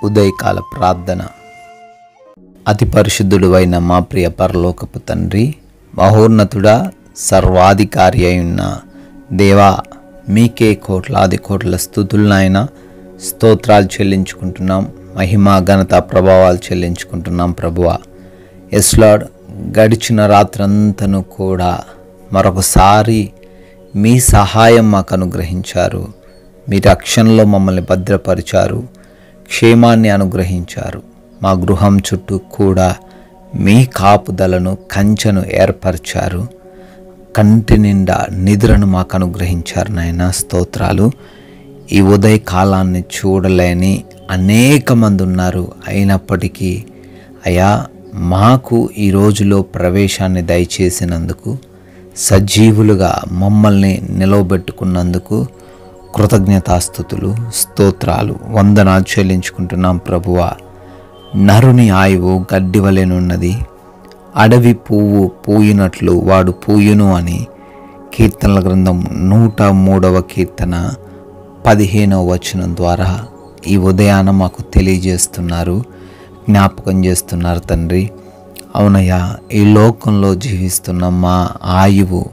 ఉదయకాల ప్రార్థన. అతి పరిశుద్ధుడు అయిన మా ప్రియ పరలోకపు తండ్రి, మహోన్నతుడా, సర్వాధికారి అయిన దేవా, మీకే కోట్లాది కోట్ల స్తుతులనైనా స్తోత్రాలు చెల్లించుకుంటున్నాం. మహిమ ఘనత ప్రభావాలు చెల్లించుకుంటున్నాం ప్రభువా. ఎస్ లార్డ్, గడిచిన రాత్రంతను కూడా మరొకసారి మీ సహాయం మాకు అనుగ్రహించారు. మీ రక్షణలో మమ్మల్ని భద్రపరిచారు, క్షేమాన్ని అనుగ్రహించారు. మా గృహం చుట్టూ కూడా మీ కాపుదలను, కంచెను ఏర్పరిచారు. కంటి నిండా నిద్రను మాకు అనుగ్రహించారు నాయన. స్తోత్రాలు. ఈ ఉదయ కాలాన్ని చూడలేని అనేక మంది ఉన్నారు. అయినప్పటికీ అయా, మాకు ఈ రోజులో ప్రవేశాన్ని దయచేసినందుకు, సజీవులుగా మమ్మల్ని నిలవబెట్టుకున్నందుకు కృతజ్ఞతాస్తుతులు, స్తోత్రాలు, వందనాలు చెల్లించుకుంటున్నాం ప్రభువా. నరుని ఆయువు గడ్డి వలెనున్నది, అడవి పువ్వు పూయినట్లు వాడు పూయును అని కీర్తనల గ్రంథం 103వ కీర్తన 15వ వచనం ద్వారా ఈ ఉదయాన మాకు తెలియజేస్తున్నారు, జ్ఞాపకం చేస్తున్నారు తండ్రి. అవునయ్యా, ఈ లోకంలో జీవిస్తున్న మా ఆయువు,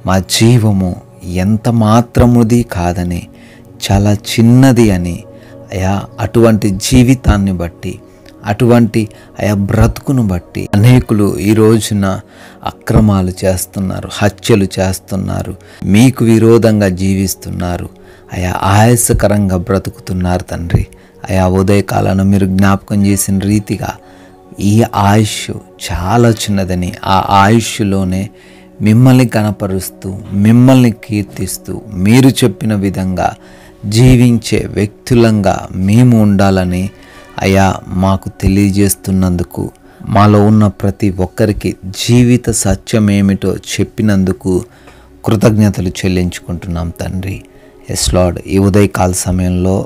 మా జీవము ఎంత మాత్రముది కాదని, చాలా చిన్నది అని అయా, అటువంటి జీవితాన్ని బట్టి, అటువంటి అయా బ్రతుకును బట్టి అనేకులు ఈ రోజున అక్రమాలు చేస్తున్నారు, హత్యలు చేస్తున్నారు, మీకు విరోధంగా జీవిస్తున్నారు, అయా ఆయాసకరంగా బ్రతుకుతున్నారు తండ్రి. అయా, ఉదయకాలను మీరు జ్ఞాపకం చేసిన రీతిగా ఈ ఆయుష్ చాలా చిన్నదని, ఆ ఆయుష్లోనే మిమ్మల్ని కనపరుస్తూ, మిమ్మల్ని కీర్తిస్తూ, మీరు చెప్పిన విధంగా జీవించే వ్యక్తులంగా మేము ఉండాలని అయా మాకు తెలియజేస్తున్నందుకు, మాలో ఉన్న ప్రతి ఒక్కరికి జీవిత సత్యం ఏమిటో చెప్పినందుకు కృతజ్ఞతలు చెల్లించుకుంటున్నాం తండ్రి. ఎస్ లార్డ్, ఈ ఉదయకాల సమయంలో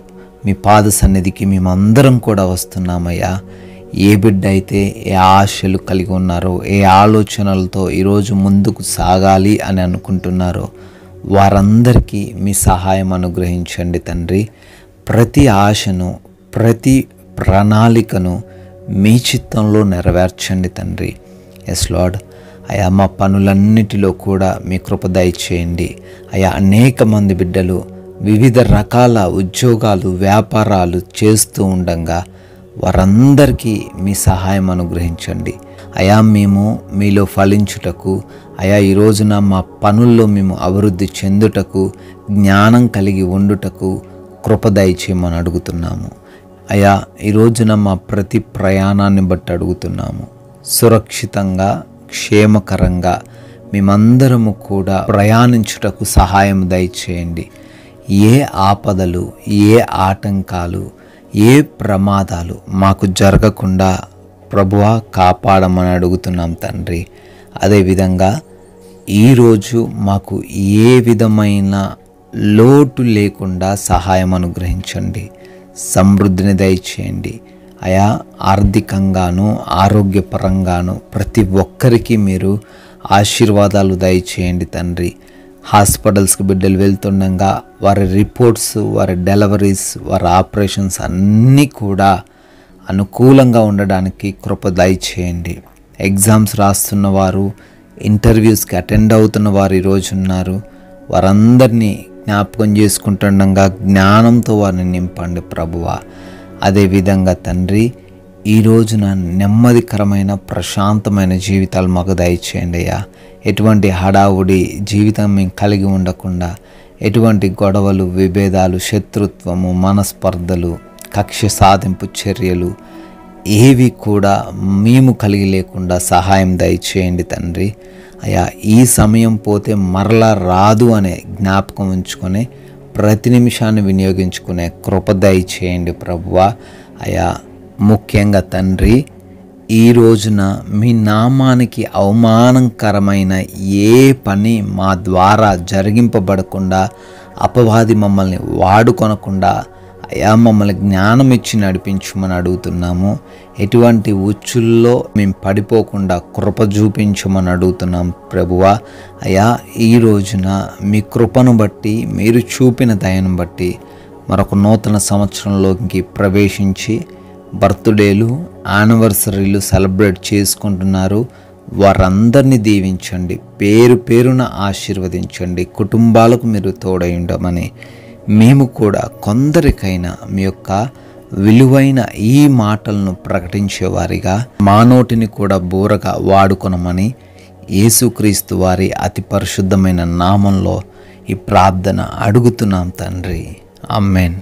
మీ పాద సన్నిధికి మేమందరం కూడా వస్తున్నామయ్యా. ఏ బిడ్డ అయితే ఏ ఆశలు కలిగి ఉన్నారో, ఏ ఆలోచనలతో ఈరోజు ముందుకు సాగాలి అని అనుకుంటున్నారో వారందరికీ మీ సహాయం అనుగ్రహించండి తండ్రి. ప్రతి ఆశను, ప్రతి ప్రణాళికను మీ చిత్తంలో నెరవేర్చండి తండ్రి. ఎస్ లార్డ్, అయా మా పనులన్నిటిలో కూడా మీ కృప దయచేయండి. అయా, అనేక మంది బిడ్డలు వివిధ రకాల ఉద్యోగాలు, వ్యాపారాలు చేస్తూ ఉండగా వారందరికీ మీ సహాయం అనుగ్రహించండి. అయా, మేము మీలో ఫలించుటకు, అయా ఈ రోజున మా పనుల్లో మేము అభివృద్ధి చెందుటకు, జ్ఞానం కలిగి ఉండుటకు కృప దయచేయమని అడుగుతున్నాము. అయా, ఈ రోజున మా ప్రతి ప్రయాణాన్ని బట్టి అడుగుతున్నాము. సురక్షితంగా, క్షేమకరంగా మేమందరము కూడా ప్రయాణించుటకు సహాయం దయచేయండి. ఏ ఆపదలు, ఏ ఆటంకాలు, ఏ ప్రమాదాలు మాకు జరగకుండా ప్రభువా కాపాడమని అడుగుతున్నాం తండ్రి. అదేవిధంగా ఈరోజు మాకు ఏ విధమైన లోటు లేకుండా సహాయం అనుగ్రహించండి, సమృద్ధిని దయచేయండి. అయా, ఆర్థికంగాను, ఆరోగ్యపరంగాను ప్రతి ఒక్కరికి మీరు ఆశీర్వాదాలు దయచేయండి తండ్రి. హాస్పిటల్స్కి బిడ్డలు వెళ్తుండగా వారి రిపోర్ట్స్, వారి డెలివరీస్, వారి ఆపరేషన్స్ అన్నీ కూడా అనుకూలంగా ఉండడానికి కృప దయచేయండి. ఎగ్జామ్స్ రాస్తున్న వారు, ఇంటర్వ్యూస్కి అటెండ్ అవుతున్న వారు ఈరోజు ఉన్నారు. వారందరినీ జ్ఞాపకం చేసుకుంటుండగా జ్ఞానంతో వారిని నింపండి ప్రభువా. అదేవిధంగా తండ్రి, ఈ రోజున నెమ్మదికరమైన, ప్రశాంతమైన జీవితాలు మాకు దయచేయండి అయ్యా. ఎటువంటి హడావుడి జీవితం మేము కలిగి ఉండకుండా, ఎటువంటి గొడవలు, విభేదాలు, శత్రుత్వము, మనస్పర్ధలు, కక్ష సాధింపు చర్యలు ఏవి కూడా మేము కలిగి లేకుండా సహాయం దయచేయండి తండ్రి. అయ్యా, ఈ సమయం పోతే మరలా రాదు అనే జ్ఞాపకం ఉంచుకొని ప్రతి నిమిషాన్ని వినియోగించుకునే కృప దయచేయండి ప్రభువా. అయ్యా, ముఖ్యంగా తండ్రి, ఈ రోజున మీ నామానికి అవమానకరమైన ఏ పని మా ద్వారా జరిగింపబడకుండా, అపవాది మమ్మల్ని వాడుకొనకుండా అయా మమ్మల్ని జ్ఞానం ఇచ్చి నడిపించమని అడుగుతున్నాము. ఎటువంటి ఉచ్చుల్లో మేము పడిపోకుండా కృప చూపించమని అడుగుతున్నాం ప్రభువా. అయా, ఈ రోజున మీ కృపను బట్టి, మీరు చూపిన దయను బట్టి మరొక నూతన సంవత్సరంలోకి ప్రవేశించి బర్త్డేలు, యానివర్సరీలు సెలబ్రేట్ చేసుకుంటున్నారు. వారందరినీ దీవించండి, పేరు పేరున ఆశీర్వదించండి. కుటుంబాలకు మీరు తోడై ఉండమని, మేము కూడా కొందరికైనా మీ యొక్క విలువైన ఈ మాటలను ప్రకటించేవారిగా మా నోటిని కూడా బూరగా వాడుకొనమని యేసుక్రీస్తు వారి అతి పరిశుద్ధమైన నామంలో ఈ ప్రార్థన అడుగుతున్నాం తండ్రి. ఆమేన్.